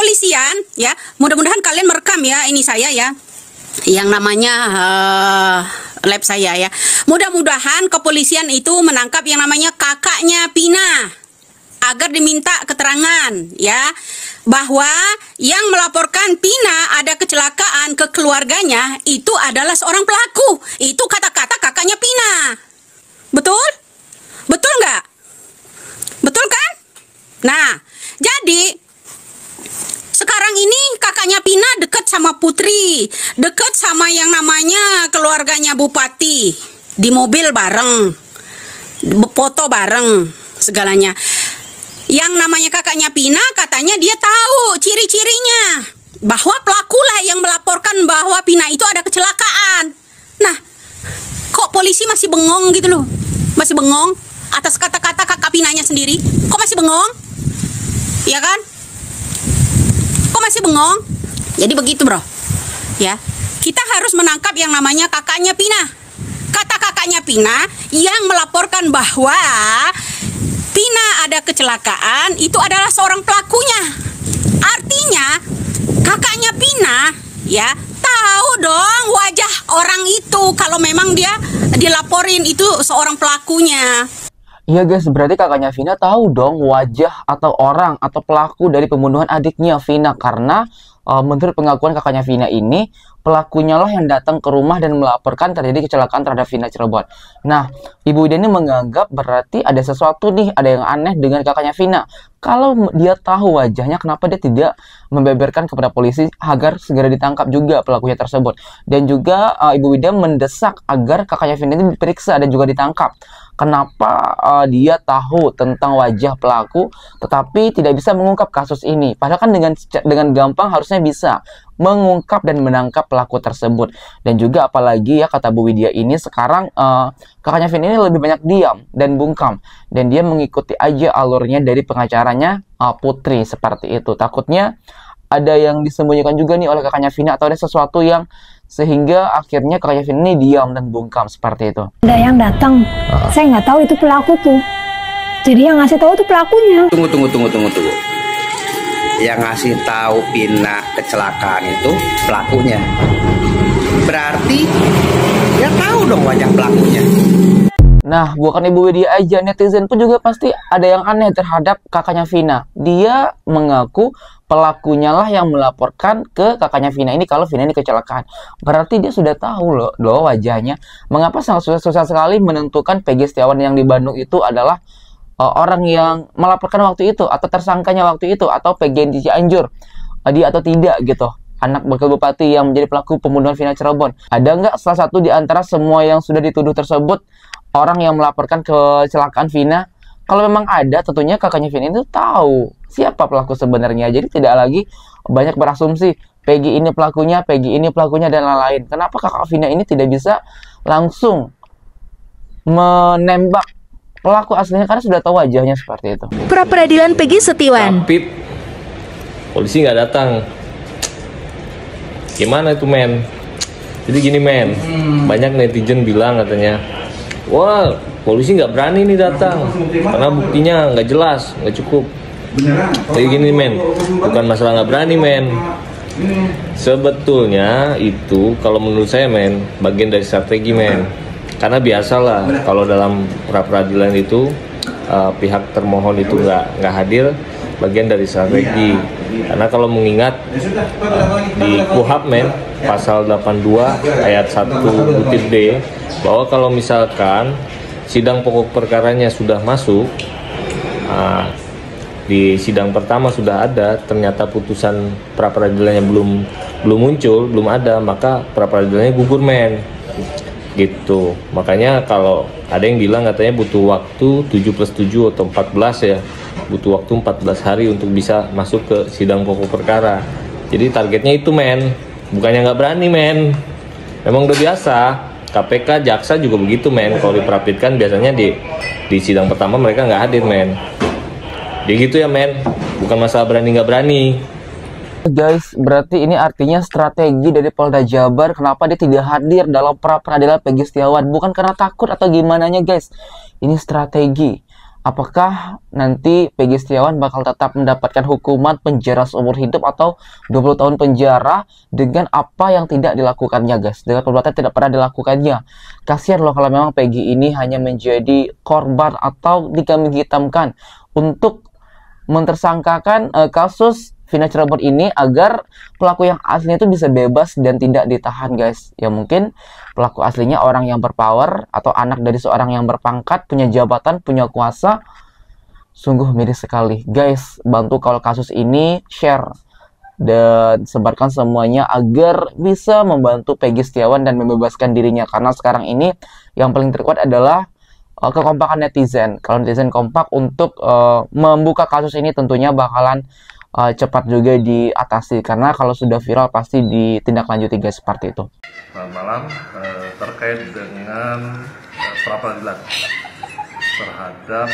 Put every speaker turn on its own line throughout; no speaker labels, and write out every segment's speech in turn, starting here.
kepolisian ya, mudah-mudahan kalian merekam ya ini saya ya, yang namanya lab saya ya. Mudah-mudahan kepolisian itu menangkap yang namanya kakaknya Pina agar diminta keterangan ya, bahwa yang melaporkan Pina ada kecelakaan ke keluarganya itu adalah seorang pelaku. Itu kata-kata kakaknya Pina. Betul? Betul nggak? Betul kan? Nah, jadi sekarang ini kakaknya Pina dekat sama Putri, dekat sama yang namanya keluarganya Bupati, di mobil bareng, foto bareng, segalanya. Yang namanya kakaknya Pina katanya dia tahu ciri-cirinya, bahwa pelakulah yang melaporkan bahwa Pina itu ada kecelakaan. Nah, kok polisi masih bengong gitu loh? Masih bengong atas kata-kata kakak Pinanya sendiri. Kok masih bengong? Ya kan? Kok masih bengong? Jadi begitu bro ya, kita harus menangkap yang namanya kakaknya Pina. Kata kakaknya Pina yang melaporkan bahwa Pina ada kecelakaan itu adalah seorang pelakunya. Artinya kakaknya Pina ya tahu dong wajah orang itu kalau memang dia dilaporin itu seorang pelakunya.
Iya guys, berarti kakaknya Vina tahu dong wajah atau orang atau pelaku dari pembunuhan adiknya Vina, karena menurut pengakuan kakaknya Vina ini, pelakunya lah yang datang ke rumah dan melaporkan terjadi kecelakaan terhadap Vina Cirebon. Nah, Ibu Ida ini menganggap berarti ada sesuatu nih, ada yang aneh dengan kakaknya Vina. Kalau dia tahu wajahnya, kenapa dia tidak membeberkan kepada polisi agar segera ditangkap juga pelakunya tersebut. Dan juga Ibu Ida mendesak agar kakaknya Vina ini diperiksa dan juga ditangkap. Kenapa dia tahu tentang wajah pelaku tetapi tidak bisa mengungkap kasus ini? Padahal kan dengan gampang harusnya bisa mengungkap dan menangkap pelaku tersebut. Dan juga apalagi ya kata Bu Widya ini sekarang kakaknya Vina ini lebih banyak diam dan bungkam, dan dia mengikuti aja alurnya dari pengacaranya Putri seperti itu. Takutnya ada yang disembunyikan juga nih oleh kakaknya Vina, atau ada sesuatu yang sehingga akhirnya kakaknya Vina ini diam dan bungkam seperti itu.
Ada yang datang, saya nggak tahu itu pelaku tuh. Jadi yang ngasih tahu itu pelakunya.
Tunggu. Yang ngasih tahu Pina kecelakaan itu pelakunya. Berarti dia tahu dong wajah pelakunya.
Nah, bukan Ibu Widya aja, netizen pun juga pasti ada yang aneh terhadap kakaknya Vina. Dia mengaku pelakunya lah yang melaporkan ke kakaknya Vina ini kalau Vina ini kecelakaan. Berarti dia sudah tahu loh wajahnya. Mengapa sangat susah sekali menentukan Peggy Setiawan yang di Bandung itu adalah orang yang melaporkan waktu itu, atau tersangkanya waktu itu, atau Peggy di Cianjur, dia atau tidak gitu. Anak wakil bupati yang menjadi pelaku pembunuhan Vina Cirebon. Ada nggak salah satu di antara semua yang sudah dituduh tersebut orang yang melaporkan kecelakaan Vina? Kalau memang ada, tentunya kakaknya Vina itu tahu siapa pelaku sebenarnya. Jadi tidak lagi banyak berasumsi Peggy ini pelakunya, dan lain-lain. Kenapa kakak Vina ini tidak bisa langsung menembak pelaku aslinya karena sudah tahu wajahnya seperti itu.
Pra peradilan Peggy Setiawan.
Tapi polisi nggak datang. Gimana itu men? Jadi gini men, banyak netizen bilang katanya, wah polisi nggak berani nih datang karena buktinya nggak jelas, nggak cukup. Kayak gini men, bukan masalah nggak berani men. Sebetulnya itu kalau menurut saya men, bagian dari strategi men. Karena biasalah kalau dalam pra peradilan itu pihak termohon itu nggak hadir, bagian dari strategi. Karena kalau mengingat di KUHP men, pasal 82 ayat 1 butir D, bahwa kalau misalkan sidang pokok perkaranya sudah masuk, di sidang pertama sudah ada, ternyata putusan pra peradilannya belum muncul, belum ada, maka pra peradilannya gugur men. Gitu. Makanya kalau ada yang bilang katanya butuh waktu 7+7 atau 14 ya, butuh waktu 14 hari untuk bisa masuk ke sidang pokok perkara. Jadi targetnya itu men, bukannya nggak berani men, memang udah biasa. KPK, jaksa juga begitu men, kalau diperhatikan biasanya di sidang pertama mereka nggak hadir men. Jadi gitu ya men, bukan masalah berani nggak berani.
Guys, berarti ini artinya strategi dari Polda Jabar kenapa dia tidak hadir dalam pra peradilan Peggy Setiawan. Bukan karena takut atau gimana nya guys. Ini strategi apakah nanti Peggy Setiawan bakal tetap mendapatkan hukuman penjara seumur hidup atau 20 tahun penjara dengan apa yang tidak dilakukannya, guys, dengan perbuatan tidak pernah dilakukannya. Kasihan loh kalau memang Peggy ini hanya menjadi korban atau dikambing hitamkan untuk mentersangkakan kasus Vina Cirebon ini agar pelaku yang aslinya itu bisa bebas dan tidak ditahan, guys. Ya mungkin pelaku aslinya orang yang berpower atau anak dari seorang yang berpangkat, punya jabatan, punya kuasa. Sungguh miris sekali, guys. Bantu kalau kasus ini share dan sebarkan semuanya agar bisa membantu Peggy Setiawan dan membebaskan dirinya, karena sekarang ini yang paling terkuat adalah kekompakan netizen. Kalau netizen kompak untuk membuka kasus ini, tentunya bakalan cepat juga diatasi, karena kalau sudah viral pasti ditindaklanjuti, guys, seperti itu.
Selamat malam. Terkait dengan pra-peradilan terhadap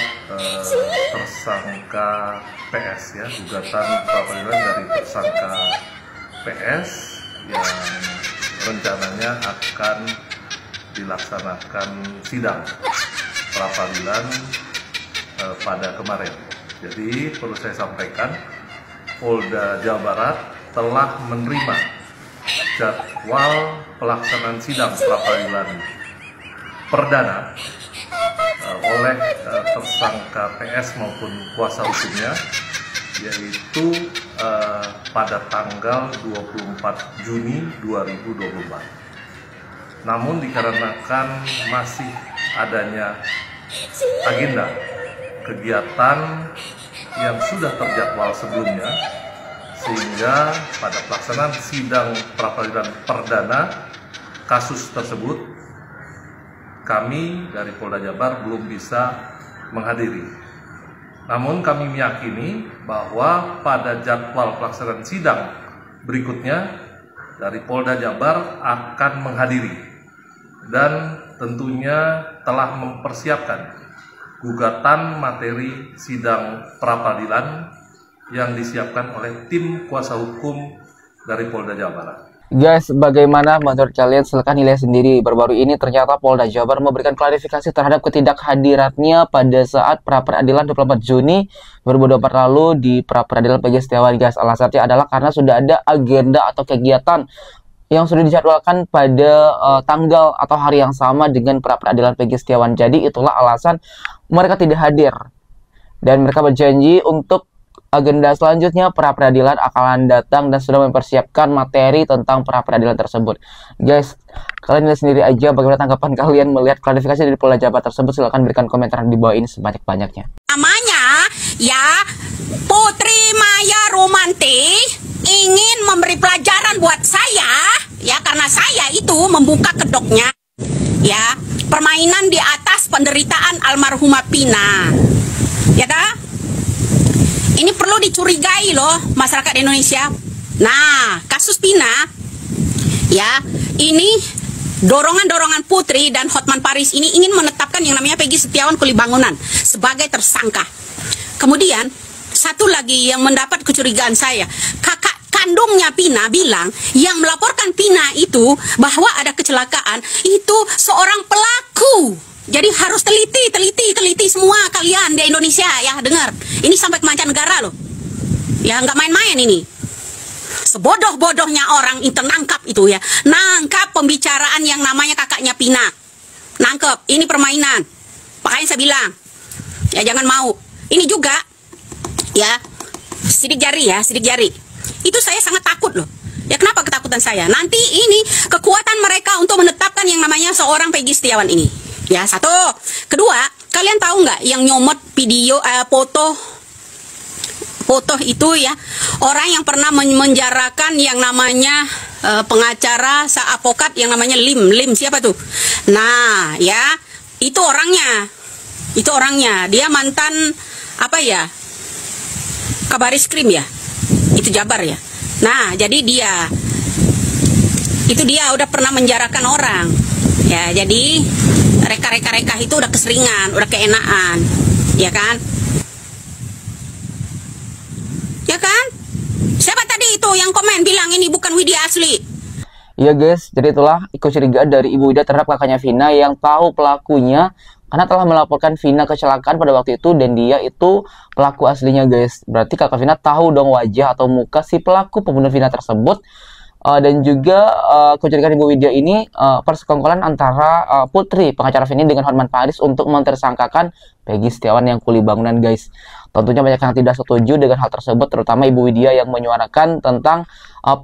tersangka PS, ya, gugatan pra-peradilan dari tersangka PS yang rencananya akan dilaksanakan sidang pra-peradilan pada kemarin. Jadi perlu saya sampaikan, Polda Jawa Barat telah menerima jadwal pelaksanaan sidang pra-peradilan perdana oleh tersangka PS maupun kuasa hukumnya, yaitu pada tanggal 24 Juni 2024. Namun dikarenakan masih adanya agenda kegiatan yang sudah terjadwal sebelumnya, sehingga pada pelaksanaan sidang pra-peradilan perdana kasus tersebut kami dari Polda Jabar belum bisa menghadiri. Namun kami meyakini bahwa pada jadwal pelaksanaan sidang berikutnya dari Polda Jabar akan menghadiri dan tentunya telah mempersiapkan gugatan materi sidang pra-peradilan yang disiapkan oleh tim kuasa hukum dari Polda Jawa Barat.
Guys, bagaimana menurut kalian? Silahkan nilai sendiri. Baru-baru ini ternyata Polda Jawa Barat memberikan klarifikasi terhadap ketidakhadiratnya pada saat pra-peradilan 24 Juni 2024 lalu di pra-peradilan Peggy Setiawan, guys. Alasannya adalah karena sudah ada agenda atau kegiatan yang sudah dijadwalkan pada tanggal atau hari yang sama dengan pra-peradilan Peggy Setiawan. Jadi itulah alasan mereka tidak hadir. Dan mereka berjanji untuk agenda selanjutnya pra-peradilan akan datang dan sudah mempersiapkan materi tentang pra-peradilan tersebut. Guys, kalian lihat sendiri aja bagaimana tanggapan kalian melihat klarifikasi dari Polda Jabar tersebut. Silahkan berikan komentar di bawah ini sebanyak-banyaknya.
Namanya ya Putri Maya Romanti ingin memberi pelajaran buat saya, ya, karena saya itu membuka kedoknya, ya, permainan di atas penderitaan almarhumah Pina, ya dah. Ini perlu dicurigai loh masyarakat Indonesia. Nah, kasus Pina, ya, ini dorongan-dorongan Putri dan Hotman Paris ini ingin menetapkan yang namanya Peggy Setiawan Kulibangunan sebagai tersangka. Kemudian satu lagi yang mendapat kecurigaan saya, kakak kandungnya Pina bilang yang melaporkan Pina itu bahwa ada kecelakaan itu seorang pelaku. Jadi harus teliti semua kalian di Indonesia, ya, dengar. Ini sampai ke mancanegara loh. Ya, nggak main-main ini. Sebodoh-bodohnya orang itu nangkap itu, ya. Nangkap pembicaraan yang namanya kakaknya Pina. Nangkep, ini permainan. Makanya saya bilang, ya jangan mau. Ini juga, ya, sidik jari ya, sidik jari. Itu saya sangat takut loh. Ya, kenapa ketakutan saya? Nanti ini kekuatan mereka untuk menetapkan yang namanya seorang Peggy Setiawan ini. Ya, satu. Kedua, kalian tahu nggak yang nyomot video, foto itu, ya, orang yang pernah menjarakan yang namanya pengacara seavokat yang namanya Lim siapa tuh? Nah, ya, itu orangnya, dia mantan apa ya, Kabaris Krim, ya, itu Jabar, ya. Nah, jadi dia udah pernah menjarakan orang, ya, jadi reka itu udah keseringan, udah keenaan, ya kan? Ya kan? Siapa tadi itu yang komen bilang ini bukan Widya asli?
Iya guys, jadi itulah kecurigaan dari Ibu Widya terhadap kakaknya Vina yang tahu pelakunya karena telah melaporkan Vina kecelakaan pada waktu itu dan dia itu pelaku aslinya guys. Berarti kakak Vina tahu dong wajah atau muka si pelaku pembunuh Vina tersebut. Dan juga kecurigaan Ibu Widya ini persekongkolan antara Putri pengacara Vina dengan Hotman Paris untuk mentersangkakan Peggy Setiawan yang kuli bangunan guys. Tentunya banyak yang tidak setuju dengan hal tersebut, terutama Ibu Widya yang menyuarakan tentang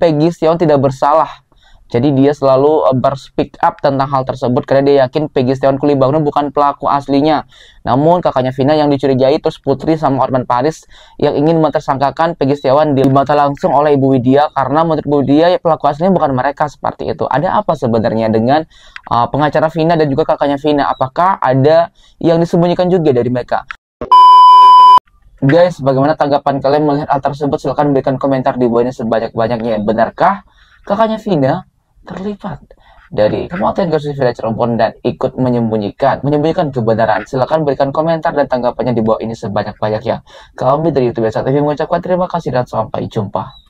Peggy Setiawan tidak bersalah. Jadi dia selalu berspeak up tentang hal tersebut karena dia yakin Peggy Setiawan kuli bangunan bukan pelaku aslinya. Namun kakaknya Vina yang dicurigai terus Putri sama Hotman Paris yang ingin mentersangkakan Peggy Setiawan dibantah langsung oleh Ibu Widya karena menurut Ibu Widya ya, pelaku aslinya bukan mereka seperti itu. Ada apa sebenarnya dengan pengacara Vina dan juga kakaknya Vina? Apakah ada yang disembunyikan juga dari mereka? Guys, bagaimana tanggapan kalian melihat hal tersebut? Silahkan berikan komentar di bawah ini sebanyak-banyaknya. Benarkah kakaknya Vina terlibat dari kematian kasus Vina Cirebon dan ikut menyembunyikan kebenaran? Silahkan berikan komentar dan tanggapannya di bawah ini sebanyak-banyaknya. Kami dari YouTube TV mengucapkan terima kasih dan sampai jumpa.